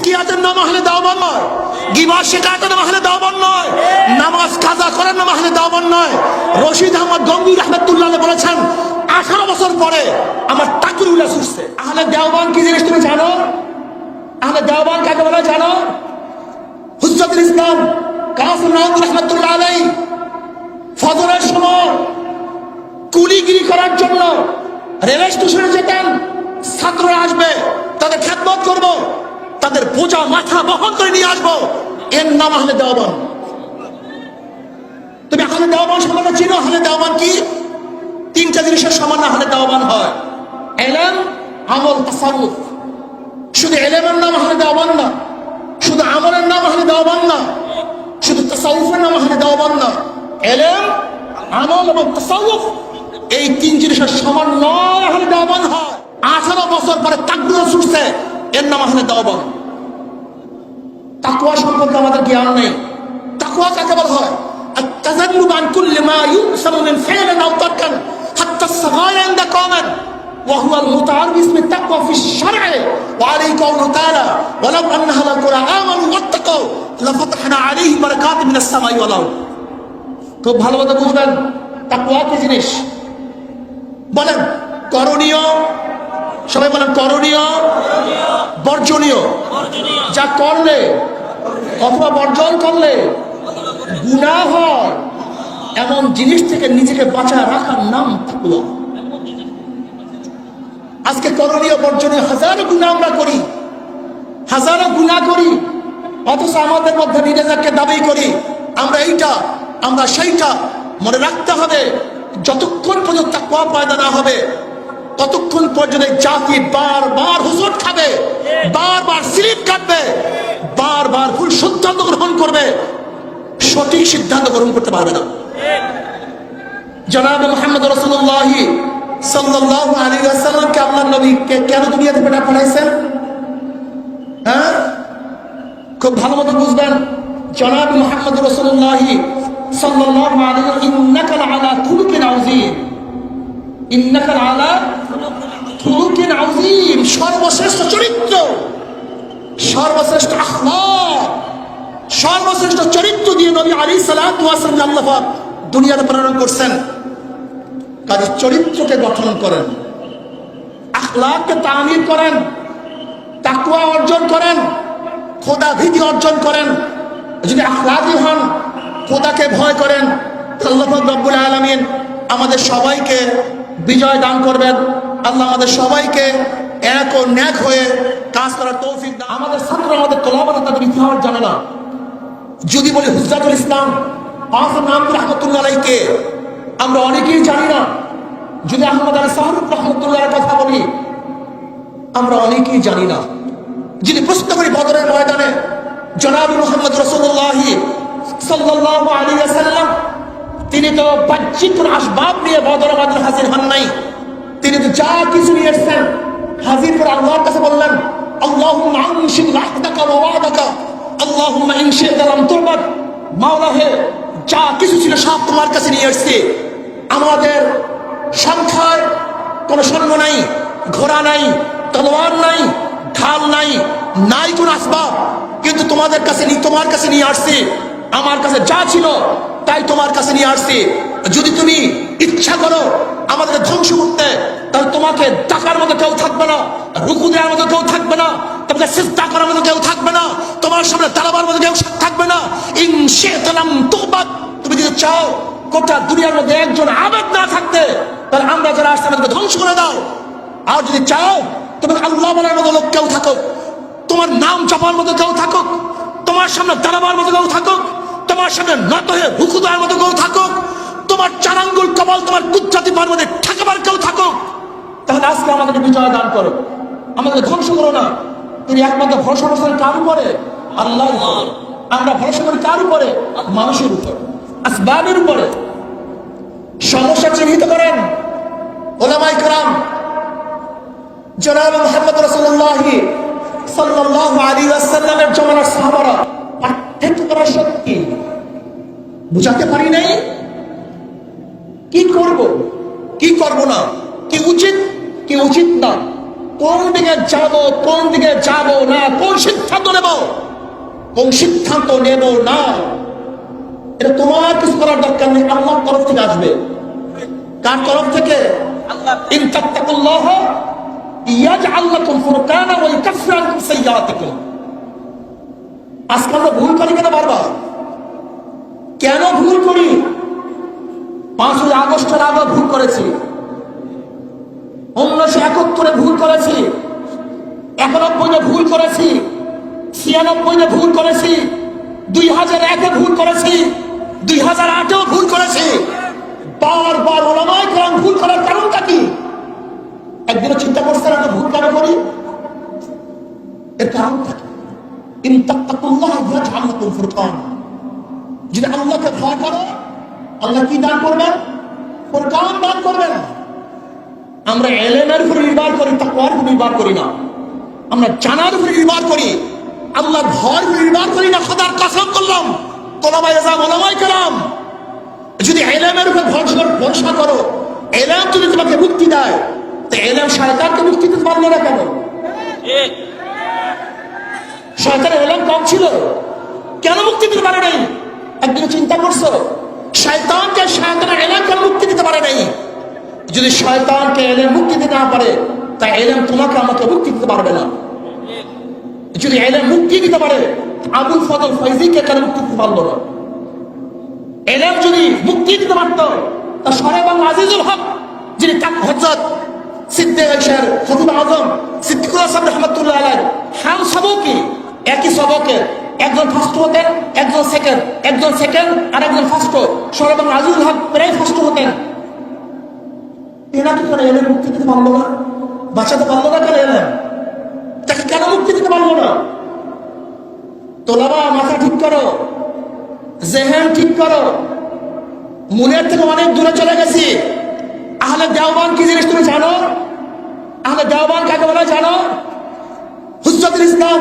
রিজকিয়াতের নাম আহলে দেওবন্দ নয়, গীবত শিকায়তের নাম আহলে দেওবন্দ নয়, নামাজ কাজা করার নাম আহলে দেওবন্দ নয়। রশিদ আহমদ গঙ্গুই রাহমাতুল্লাহ আলাইহি বলেছেন 18 বছর পরে আমার টাকুর উল্লা ছুটছে। আহলে দেওবন্দ কি জিনিস তুমি জানো? আহলে দেওবন্দ কাকে বলে জানো? হুজ্জাতুল ইসলাম কাসিম নানভী রাহমাতুল্লাহ আলাইহি ফজরের সময় কুলিগিরি করার জন্য রেল স্টেশনে যেতেন। ছাত্ররা আসবে, তাদের খেদমত করব, তাদের বোঝা মাথা বহন করে নিয়ে আসবো, এর নাম আহলে দেওবন্দ। তুমি আহলে দেওবন্দ সম্বন্ধে চিনো? আহলে দেওবন্দ কি? 3টা জিনিসের সমান আহলে দেওবন্দ হয়: ইলম, আমল, তাসাউফ। শুধু ইলমের নাম আহলে দেওবন্দ না, শুধু আমলের নাম আহলে দেওবন্দ না, শুধু তাসাউফের নাম আহলে দেওবন্দ না। ইলম, আমল এবং তাসাউফ এই 3 জিনিসের সমান নয় আহলে দেওবন্দ হয়। 18 বছর পরে তাকবীর ছুটছে, এর নাম আহলে দেওবন্দ। তাকওয়া সম্পর্কে আমাদের জ্ঞান নেই। তাকওয়া কাকে বলা হয়? التذنب عن كل ما يؤثم من فعل او ترك حتى الصغائر عند قوم وهو المتعارف باسم التقوى في الشرع وعليه قوله تعالى ولو ان اهل القرى امنوا واتقوا لفتحنا عليهم بركات من السماء والارض। খুব ভালোভাবে বুঝবেন তাকওয়া কি জিনিস। বলেন করণীয়, সবাই বলেন করণীয়, বর্জনীয়। যা করলে অথবা বর্জন করলে গুনাহ হয় এমন জিনিস থেকে নিজেকে বাঁচায় রাখার নাম তাকওয়া। আজকে করণীয় বর্জনীয় হাজারো গুনাহ আমরা করি, হাজারো গুনাহ করি, অথচ আমাদের মধ্যে নিজেদেরকে দাবি করি আমরা এইটা আমরা সেইটা। মনে রাখতে হবে যতক্ষণ পর্যন্ত তাকওয়া পয়দা না হবে ততক্ষণ পর্যন্ত জাতি বারবার হুজুট খাবে, বারবার স্লিপ কাটবে, বারবার ভুল সিদ্ধান্ত গ্রহণ করবে, সঠিক সিদ্ধান্ত গ্রহণ করতে পারবে না। জনাব মুহাম্মদ রাসূলুল্লাহ সাল্লাল্লাহু আলাইহি ওয়াসাল্লামকে আল্লাহর নবীকে কেন দুনিয়াতে পাঠাইছেন? হ্যাঁ, খুব ভালো মতো বুঝবেন। জনাব মুহাম্মদ রাসূলুল্লাহ সাল্লাল্লাহু আলাইহি ওয়া সাল্লাম ইন্নাকা আলা খুলুকিন আযীম, ইন্নাকা আলা খুলুকিন আযীম, সর্বশ্রেষ্ঠ চরিত্র, সর্বশ্রেষ্ঠ আখলাক, সর্বশ্রেষ্ঠ চরিত্র দিয়ে নবী আলাইহিস সালাতু ওয়াস সালাম আল্লাহ পাক দুনিয়াতে প্রেরণ করছেন। কাজে চরিত্রকে গঠন করেন, আখলাককে তামির করেন, তাকওয়া অর্জন করেন, খোদা ভীতি অর্জন করেন। যদি আখলাকি হন, খোদাকে ভয় করেন, আল্লাহ পাক রব্বুল আলামিন আমাদের সবাইকে বিজয় দান করবেন। আল্লাহ আমাদের সবাইকে এক ও ন্যাক হয়ে কাজ করার তৌফিক দান। আমাদের ছাত্র, আমাদের তোলাবারা তাদের ইতিহাস জানে না। যদি বলি হুজ্জাতুল ইসলাম কাসিম নানভী রাহমাতুল্লাহ আলাইহিকে আমরা অনেকেই জানি না। যদি আহমদ আলী সাহারুফ রাহমাতুল্লাহর কথা বলি আমরা অনেকেই জানি না। যদি প্রশ্ন করি বদরের ময়দানে জনাব মুহাম্মদ রাসূলুল্লাহ সাল্লাল্লাহু আলাইহি ওয়াসাল্লাম তিনি তো বাহ্যিক আসবাব নিয়ে বদর ময়দানে হাজির হন নাই, তিনি তো যা কিছু নিয়ে এসেছেন হাজির করে আল্লাহর কাছে বললেন আল্লাহুম্মা আনশিদ আহদাকা ওয়া ওয়াদাকা আল্লাহুম্মা ইন শি'তা লাম তুরবাত। মাওলা হে, যা কিছু ছিল সব তোমার কাছে নিয়ে এসেছি। আমাদের সংখ্যায় কোনো সৈন্য নাই, ঘোড়া নাই, তলোয়ার নাই, ঢাল নাই, নাই কোনো আসবাব, কিন্তু তোমাদের কাছে তোমার কাছে নিয়ে আসছি। আমার কাছে যা ছিল তাই তোমার কাছে নিয়ে আসছি। যদি তুমি ইচ্ছা করো আমাদের ধ্বংস করতে, তাহলে তোমাকে ডাকার মতো কেউ থাকবে না, রুকু দেওয়ার মতো কেউ থাকবে না, তোমাকে সিজদা করার মতো কেউ থাকবে না, তোমার সামনে দাঁড়াবার মতো কেউ থাকবে না। ইন শি'তা লাম তুবাদ। তুমি যদি চাও গোটা দুনিয়ার মধ্যে একজন আবেদ না থাকতে, তাহলে আমরা যারা আসছে আমাদেরকে ধ্বংস করে দাও। আর যদি চাও তুমি আল্লাহ বলার মতো লোক কেউ থাকুক, তোমার নাম জপার মতো কেউ থাকুক, তোমার সামনে দাঁড়াবার মতো কেউ থাকুক, তোমার সামনে নত হয়ে রুকু দেওয়ার মতো কেউ থাকুক, তোমার চার আঙ্গুল কপাল তোমার কুদরতি পার মধ্যে ঠেকাবার কেউ থাকুক, তাহলে আজকে আমাদেরকে বিজয় দান করো, আমাদের ধ্বংস করো না। তিনি একমাত্র ভরসা করছেন কার উপরে? আল্লাহর উপরে। আমরা ভরসা করি কার উপরে? মানুষের উপর, আসবাবের উপরে। সমস্যা চিহ্নিত করেন উলামায়ে কেরাম। জনাব মুহাম্মদ রাসূলুল্লাহ সাল্লাল্লাহু আলাইহি ওয়াসাল্লামের জামানার সাহাবারা পার্থক্য করার শক্তি বুঝাতে পারি নাই। কি করব, কি করব না, কি উচিত, কি উচিত না, কোন দিকে যাব, কোন দিকে যাব না, কোন সিদ্ধান্ত নেব, কোন সিদ্ধান্ত নেব না, এটা তোমার কিছু করার দরকার নেই, আল্লাহর তরফ থেকে আসবে। কার তরফ থেকে? ইন তাত্তাকুল্লাহ ইয়াজআল লাকুম ফুরকানা ওয়া ইউকাফির আনকুম সাইয়্যাতিকুম। আজকে আমরা ভুল করি কেন বারবার? কেন ভুল করি? 5ই আগস্টের আগে ভুল করেছি, 1971 ভুল করেছি, 91 ভুল করেছি, 96 ভুল করেছি, 2001 ভুল করেছি, 2008 ভুল করেছি। বারবার ওলামায়ে কেরাম ভুল করার কারণটা কি? একদিনও চিন্তা করছেন আমরা ভুল কেন করি? এর কারণটা কি? ইন তাত্তাকুল্লাহ ইয়াজআল লাকুম ফুরকানা। যদি আল্লাহকে ভয় করো, আল্লাহ কি দান করবেন? ফুরকান দান করবেন। আমরা ইলমের উপর নির্ভর করি, তাকওয়ার উপর নির্ভর করি না। আমরা জানার উপর নির্ভর করি, আল্লাহর ভয়ের উপর নির্ভর করি না। খোদার কসম করলাম, তোলাবায়ে আযম ওলামায়ে কেরাম, যদি ইলমের উপর ভরসা করো, ইলম যদি তোমাকে মুক্তি দেয়, তো ইলম শয়তানকে মুক্তি দিতে পারলো না কেন? শয়তানের ইলম কম ছিল, কেন মুক্তি দিতে পারে নাই? একদিন চিন্তা করছো শয়তানকে শয়তানের ইলম কেন মুক্তি দিতে পারে নাই? যদি শয়তানকে ইলম মুক্তি দিতে না পারে, তাই ইলম তোমাকে আমাকে মুক্তি দিতে পারবে না। যদি ইলম মুক্তি দিতে পারে, আবুল ফজল ফয়জিকে কেন মুক্তি দিতে পারলো না? ইলম যদি মুক্তি দিতে পারতো, তা শরে বাংলা আজিজুল হক, যিনি হযরত সিদ্দিক খতিব আযম সিদ্দিকুল হাসান রাহমাতুল্লাহ আলাইহি হাম সবকি একই সবকে, একজন ফার্স্ট হতেন, একজন সেকেন্ড আর একজন ফার্স্ট। শরে বাংলা আজিজুল হক প্রায় ফার্স্ট হতেন। এরা কি করে ইলম মুক্তি দিতে পারলো না? বাঁচাতে পারলো না কেন? ইলম তাকে কেন মুক্তি দিতে পারলো না? তোলাবা মাথা ঠিক করো, জেহেন ঠিক করো। মনের থেকে অনেক দূরে চলে গেছি। আহলে দেওবান কি জিনিস তুমি জানো? আহলে দেওবান কাকে বলে জানো? হুজ্জাতুল ইসলাম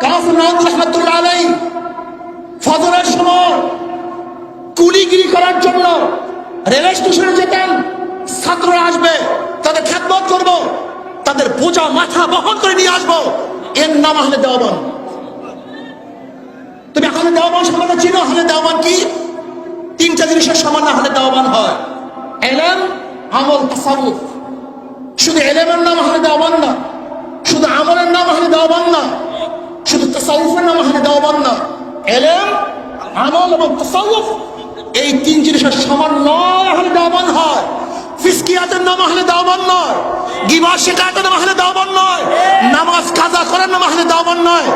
কাসিম নাওয়াবী রাহমাতুল্লাহ আলাইহি ফজরের সময় কুলিগিরি করার জন্য রেল স্টেশনে যেতেন। ছাত্ররা আসবে, তাদের খেদমত করব, তাদের বোঝা মাথা বহন করে নিয়ে আসবো। এর নাম আহলে দেওবান। তুমি আহলে দেওবান সম্বন্ধে চিনো? আহলে দেওবান কি? 3টা জিনিসের সমান আহলে দেওবান হয়: ইলম, আমল, তাসাউফ। শুধু ইলমের নাম আহলে দেওবান না, শুধু আমলের নাম আহলে দেওবান না, শুধু তাসাউফের নাম আহলে দেওবান না। ইলম, আমল এবং তাসাউফ এই 3 জিনিসের সমান নয় আহলে দেওবান হয়। ফিসকিয়াতের নাম আহলে দেওবান নয়, গীবত শিকায়তের নাম আহলে দেওবান নয়, নামাজ কাজা করার নাম আহলে দেওবান নয়।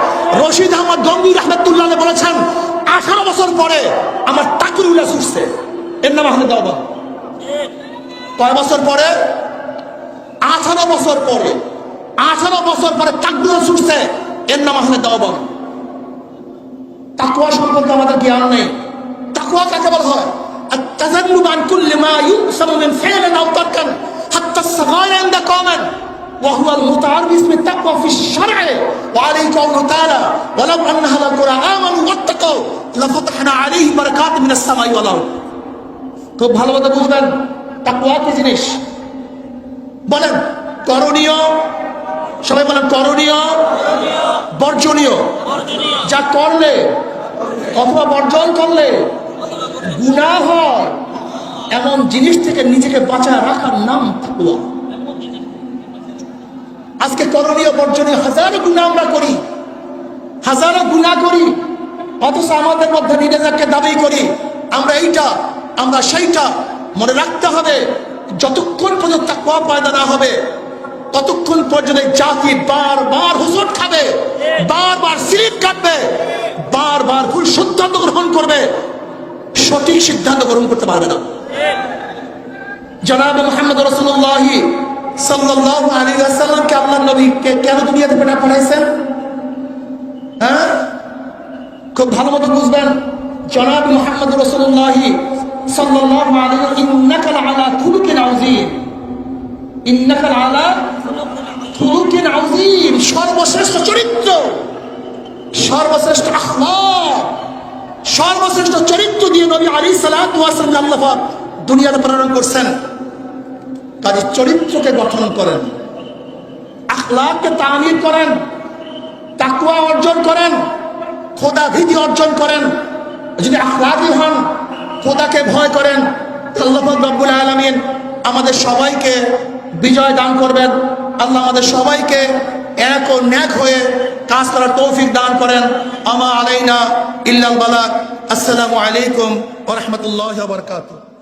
রশিদ আহমদ গঙ্গি রাহমাতুল্লাহ আলাইহি বলেছেন, 18 বছর পরে আমার তাকরুলা ছুটছে, এর নাম আহলে দেওবান। কয় বছর পরে? 18 বছর পরে। 18 বছর পরে তাকরুলা ছুটছে, এর নাম আহলে দেওবান। তাকওয়া সম্পর্কে আমাদের জ্ঞান নেই। তাকওয়া কাকে বলা হয়? التذنب عن كل ما يؤثم من فعل او ترك حتى الصغائر عند قوم وهو المتعارف باسم التقوى في الشرع وعليه قوله تعالى ولو ان اهل القرى امنوا واتقوا لفتحنا عليهم بركات من السماء والارض। খুব ভালোভাবে বুঝবেন তাকওয়া কি জিনিস। বলেন করণীয়, সবাই বলেন করণীয়, বর্জনীয়। যা করলে অথবা বর্জন করলে গুনাহ হয়, এমন জিনিস থেকে নিজেকে বাঁচায় রাখার নাম তাকওয়া। আজকে করণীয় বর্জনীয় হাজারো গুনাহ আমরা করি, হাজারো গুনাহ করি, অথচ আমাদের মধ্যে নিজেদেরকে দাবি করি আমরা এইটা, আমরা সেইটা। মনে রাখতে হবে, যতক্ষণ পর্যন্ত তাকওয়া পয়দা না হবে, ততক্ষণ পর্যন্ত জাতি বারবার হুজুট খাবে, বারবার স্লিপ কাটবে, বারবার ভুল সিদ্ধান্ত গ্রহণ করবে, সঠিক সিদ্ধান্ত গ্রহণ করতে পারবে না। জনাব মুহাম্মদ রাসূলুল্লাহ সাল্লাল্লাহু আলাইহি ওয়াসাল্লামকে আল্লাহর নবী কেন দুনিয়াতে পাঠাইছেন? হ্যাঁ, খুব ভালো মতো বুঝবেন। জনাব মুহাম্মদ রাসূলুল্লাহ সাল্লাল্লাহু আলাইহি ওয়াসাল্লাম ইন্নাকা আলা খুলুকিন আযীম, ইন্নাকা আলা খুলুকিন আযীম, সর্বশ্রেষ্ঠ চরিত্র, সর্বশ্রেষ্ঠ আখলাক, সর্বশ্রেষ্ঠ চরিত্র দিয়ে নবী আলাইহিস সালাতু ওয়াস সালাম আল্লাহ পাক দুনিয়াতে প্রেরণ করছেন। কাজে চরিত্রকে গঠন করেন, আখলাককে তামির করেন, তাকওয়া অর্জন অর্জন করেন, খোদা ভীতি অর্জন করেন, যদি আখলাকি হন, খোদাকে ভয় করেন, আল্লাহ পাক রব্বুল আলামিন আমাদের সবাইকে বিজয় দান করবেন। আল্লাহ আমাদের সবাইকে এক ও ন্যাক হয়ে কাজ করার তৌফিক দান করেন। আমা আলাইনা ইল্লাল বালাগ। আসসালামু আলাইকুম ওয়া রাহমাতুল্লাহি ওয়া বারাকাতুহু।